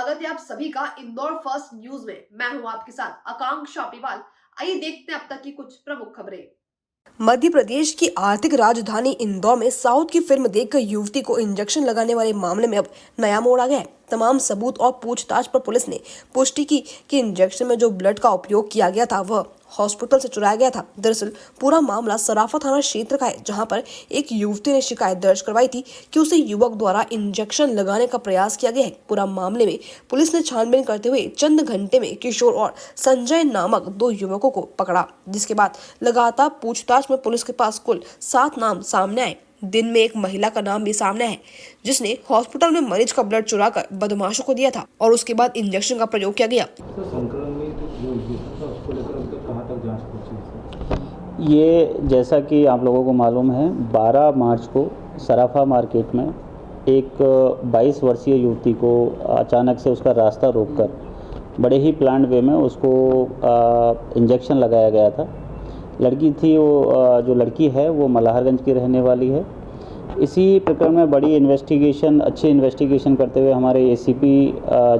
स्वागत है आप सभी का इंदौर फर्स्ट न्यूज में। मैं हूं आपके साथ आकांक्षा अग्रवाल। आइए देखते हैं अब तक की कुछ प्रमुख खबरें। मध्य प्रदेश की आर्थिक राजधानी इंदौर में साउथ की फिल्म देखकर युवती को इंजेक्शन लगाने वाले मामले में अब नया मोड़ आ गया है। तमाम सबूत और पूछताछ पर पुलिस ने पुष्टि की कि इंजेक्शन में जो ब्लड का उपयोग किया गया था वह हॉस्पिटल से चुराया गया था। दरअसल पूरा मामला सराफा थाना क्षेत्र का है, जहां पर एक युवती ने शिकायत दर्ज करवाई थी कि उसे युवक द्वारा इंजेक्शन लगाने का प्रयास किया गया है। पूरा मामले में पुलिस ने छानबीन करते हुए चंद घंटे में किशोर और संजय नामक 2 युवकों को पकड़ा, जिसके बाद लगातार पूछताछ में पुलिस के पास कुल 7 नाम सामने आए। दिन में एक महिला का नाम भी सामने है, जिसने हॉस्पिटल में मरीज का ब्लड चुराकर बदमाशों को दिया था और उसके बाद इंजेक्शन का प्रयोग किया गया। तो संक्रमित जो इंजेक्शन था उसको लेकर अब तक कहाँ तक जांच पहुंची है? ये जैसा कि आप लोगों को मालूम है, 12 मार्च को सराफा मार्केट में एक 22 वर्षीय युवती को अचानक से उसका रास्ता रोककर बड़े ही प्लान्ड वे में उसको इंजेक्शन लगाया गया था। लड़की थी वो, जो लड़की है वो मल्हारगंज की रहने वाली है। इसी प्रकरण में बड़ी इन्वेस्टिगेशन, अच्छी इन्वेस्टिगेशन करते हुए हमारे एसीपी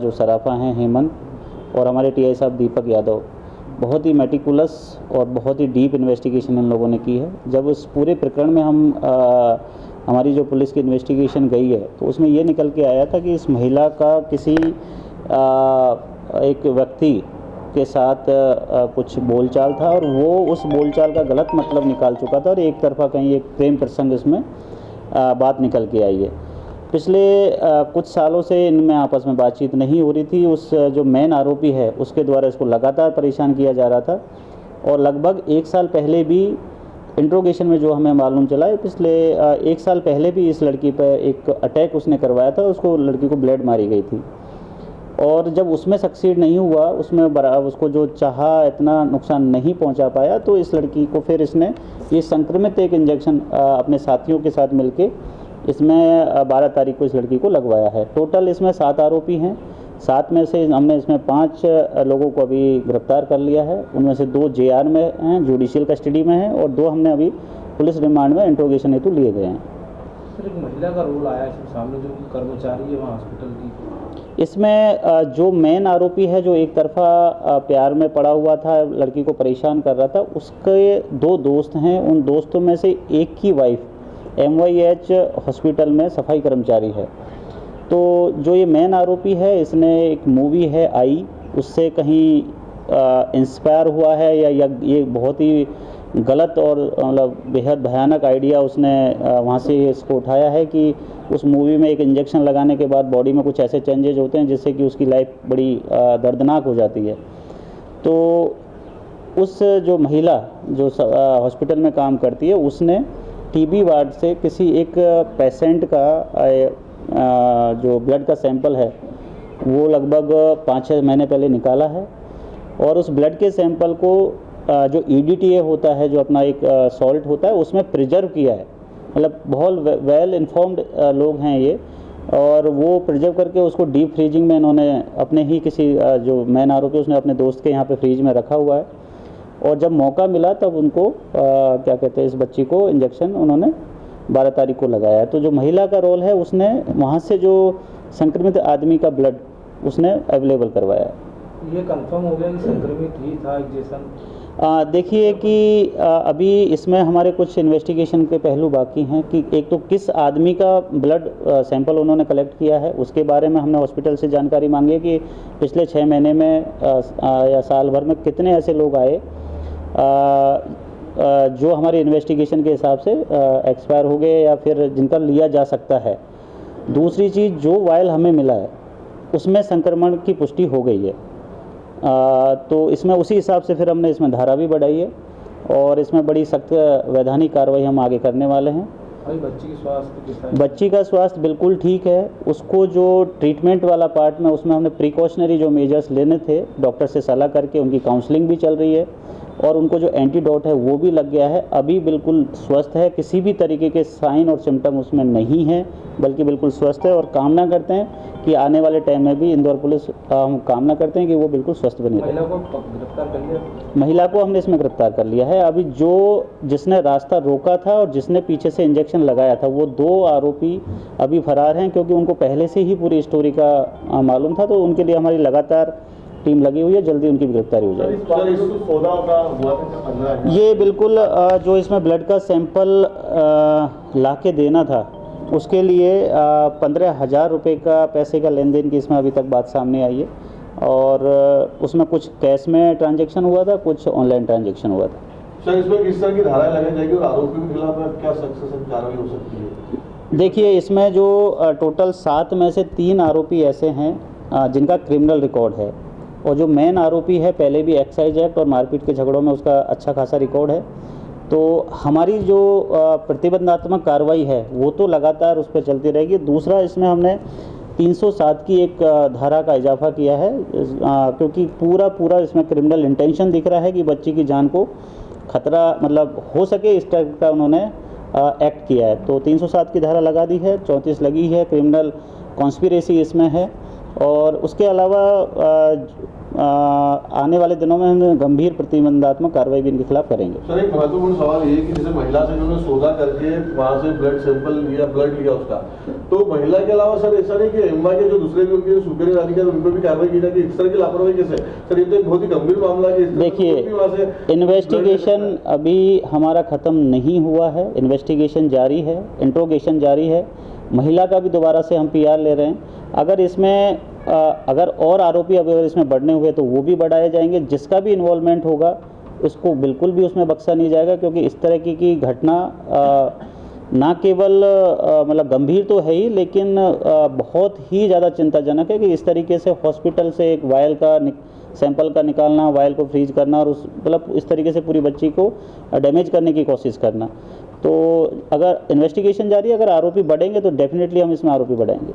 जो सराफा हैं हेमंत और हमारे टीआई साहब दीपक यादव, बहुत ही मेटिकुलस और बहुत ही डीप इन्वेस्टिगेशन इन लोगों ने की है। जब उस पूरे प्रकरण में हमारी जो पुलिस की इन्वेस्टिगेशन गई है तो उसमें ये निकल के आया था कि इस महिला का किसी एक व्यक्ति के साथ कुछ बोलचाल था और वो उस बोलचाल का गलत मतलब निकाल चुका था और एक तरफा कहीं एक प्रेम प्रसंग इसमें बात निकल के आई है। पिछले कुछ सालों से इनमें आपस में बातचीत नहीं हो रही थी। उस जो मेन आरोपी है उसके द्वारा इसको लगातार परेशान किया जा रहा था और लगभग 1 साल पहले भी इंट्रोगेशन में जो हमें मालूम चला है, पिछले 1 साल पहले भी इस लड़की पर एक अटैक उसने करवाया था। उसको लड़की को ब्लेड मारी गई थी और जब उसमें सक्सीड नहीं हुआ, उसमें उसको जो चाहा इतना नुकसान नहीं पहुंचा पाया, तो इस लड़की को फिर इसने ये संक्रमित एक इंजेक्शन अपने साथियों के साथ मिलके इसमें 12 तारीख को इस लड़की को लगवाया है। टोटल इसमें 7 आरोपी हैं। 7 में से हमने इसमें 5 लोगों को अभी गिरफ्तार कर लिया है। उनमें से 2 जेआर में हैं, जुडिशियल कस्टडी में हैं, और 2 हमने अभी पुलिस रिमांड में इंट्रोगेशन हेतु लिए गए हैं। सर, एक महिला का रोल आया है सामने, जो कर्मचारी है वहाँ हॉस्पिटल की। इसमें जो मेन आरोपी है, जो एक तरफा प्यार में पड़ा हुआ था, लड़की को परेशान कर रहा था, उसके 2 दोस्त हैं। उन दोस्तों में से एक की वाइफ MYH हॉस्पिटल में सफाई कर्मचारी है। तो जो ये मेन आरोपी है, इसने एक मूवी है आई, उससे कहीं इंस्पायर हुआ है या ये बहुत ही गलत और मतलब बेहद भयानक आइडिया उसने वहाँ से इसको उठाया है कि उस मूवी में एक इंजेक्शन लगाने के बाद बॉडी में कुछ ऐसे चेंजेज होते हैं जिससे कि उसकी लाइफ बड़ी दर्दनाक हो जाती है। तो उस जो महिला जो हॉस्पिटल में काम करती है, उसने टीबी वार्ड से किसी एक पेशेंट का जो ब्लड का सैंपल है वो लगभग 5-6 महीने पहले निकाला है और उस ब्लड के सैंपल को जो EDTA होता है, जो अपना एक सॉल्ट होता है, उसमें प्रिजर्व किया है। मतलब बहुत वेल इन्फॉर्म्ड लोग हैं ये, और वो प्रिजर्व करके उसको डीप फ्रीजिंग में इन्होंने अपने ही किसी जो मेन आरोपी उसने अपने दोस्त के यहाँ पे फ्रीज में रखा हुआ है, और जब मौका मिला तब उनको क्या कहते हैं, इस बच्ची को इंजेक्शन उन्होंने 12 तारीख को लगाया है। तो जो महिला का रोल है, उसने वहाँ से जो संक्रमित आदमी का ब्लड उसने अवेलेबल करवाया है। ये कंफर्म हो गया कि संक्रमित ही था इंजेक्शन? देखिए कि अभी इसमें हमारे कुछ इन्वेस्टिगेशन के पहलू बाकी हैं कि एक तो किस आदमी का ब्लड सैंपल उन्होंने कलेक्ट किया है, उसके बारे में हमने हॉस्पिटल से जानकारी मांगी है कि पिछले 6 महीने में या साल भर में कितने ऐसे लोग आए जो हमारी इन्वेस्टिगेशन के हिसाब से एक्सपायर हो गए या फिर जिनका लिया जा सकता है। दूसरी चीज़, जो वायल हमें मिला है उसमें संक्रमण की पुष्टि हो गई है। तो इसमें उसी हिसाब से फिर हमने इसमें धारा भी बढ़ाई है और इसमें बड़ी सख्त वैधानिक कार्रवाई हम आगे करने वाले हैं। बच्ची की स्वास्थ्य, बच्ची का स्वास्थ्य बिल्कुल ठीक है। उसको जो ट्रीटमेंट वाला पार्ट में, उसमें हमने प्रिकॉशनरी जो मेजर्स लेने थे, डॉक्टर से सलाह करके उनकी काउंसलिंग भी चल रही है और उनको जो एंटीडोट है वो भी लग गया है। अभी बिल्कुल स्वस्थ है, किसी भी तरीके के साइन और सिम्टम उसमें नहीं है, बल्कि बिल्कुल स्वस्थ है। और कामना करते हैं कि आने वाले टाइम में भी इंदौर पुलिस हम कामना करते हैं कि वो बिल्कुल स्वस्थ बनी रहे। महिला को गिरफ्तार कर लिया? महिला को हमने इसमें गिरफ्तार कर लिया है। अभी जिसने रास्ता रोका था और जिसने पीछे से इंजेक्शन लगाया था, वो 2 आरोपी अभी फरार हैं, क्योंकि उनको पहले से ही पूरी स्टोरी का मालूम था। तो उनके लिए हमारी लगातार टीम लगी हुई है, जल्दी उनकी गिरफ्तारी हो जाएगी। ये बिल्कुल जो इसमें ब्लड का सैंपल ला के देना था, उसके लिए 15,000 रुपये का पैसे का लेन देन की इसमें अभी तक बात सामने आई है। और उसमें कुछ कैश में ट्रांजैक्शन हुआ था, कुछ ऑनलाइन ट्रांजैक्शन हुआ था। सर, इसमें किस तरह की धाराएं लगाई जाएगी और आरोपी के खिलाफ क्या सख्त कार्रवाई हो सकती है? देखिए, इसमें जो टोटल 7 में से 3 आरोपी ऐसे हैं जिनका क्रिमिनल रिकॉर्ड है, और जो मेन आरोपी है पहले भी एक्साइज एक्ट और मारपीट के झगड़ों में उसका अच्छा खासा रिकॉर्ड है। तो हमारी जो प्रतिबंधात्मक कार्रवाई है वो तो लगातार उस पर चलती रहेगी। दूसरा, इसमें हमने 307 की एक धारा का इजाफा किया है, क्योंकि पूरा इसमें क्रिमिनल इंटेंशन दिख रहा है कि बच्ची की जान को खतरा मतलब हो सके, इस टाइप का उन्होंने एक्ट किया है। तो 307 की धारा लगा दी है, 34 लगी है, क्रिमिनल कॉन्स्पिरेसी इसमें है। और उसके अलावा आने वाले दिनों में हम गंभीर प्रतिबंधात्मक कार्रवाई भी इनके खिलाफ करेंगे। सर, एक महत्वपूर्ण सवाल ये कि जैसे महिला से उन्होंने सौदा करके वहाँ से ब्लड सैंपल लिया, ब्लड लिया उसका, तो महिला के अलावा सर ऐसा नहीं कि एमवाई के जो दूसरे भी उनके सुपीरियर अधिकारी उन पर भी कार्रवाई की जाएगी? इस तरह की लापरवाही कैसे? सर, ये तो एक बहुत ही गंभीर मामला है। देखिए, इन्वेस्टिगेशन अभी हमारा ख़त्म नहीं हुआ है, इन्वेस्टिगेशन जारी है, इंट्रोगेशन जारी है। महिला का भी दोबारा से हम PR ले रहे हैं। अगर और आरोपी अगर इसमें बढ़ने हुए तो वो भी बढ़ाए जाएंगे। जिसका भी इन्वॉल्वमेंट होगा उसको बिल्कुल भी उसमें बख्शा नहीं जाएगा, क्योंकि इस तरह की घटना ना केवल मतलब गंभीर तो है ही, लेकिन बहुत ही ज़्यादा चिंताजनक है कि इस तरीके से हॉस्पिटल से एक वायल का सैंपल का निकालना, वायल को फ्रीज करना और मतलब इस तरीके से पूरी बच्ची को डैमेज करने की कोशिश करना। तो अगर इन्वेस्टिगेशन जारी है, अगर आरोपी बढ़ेंगे तो डेफिनेटली हम इसमें आरोपी बढ़ाएंगे।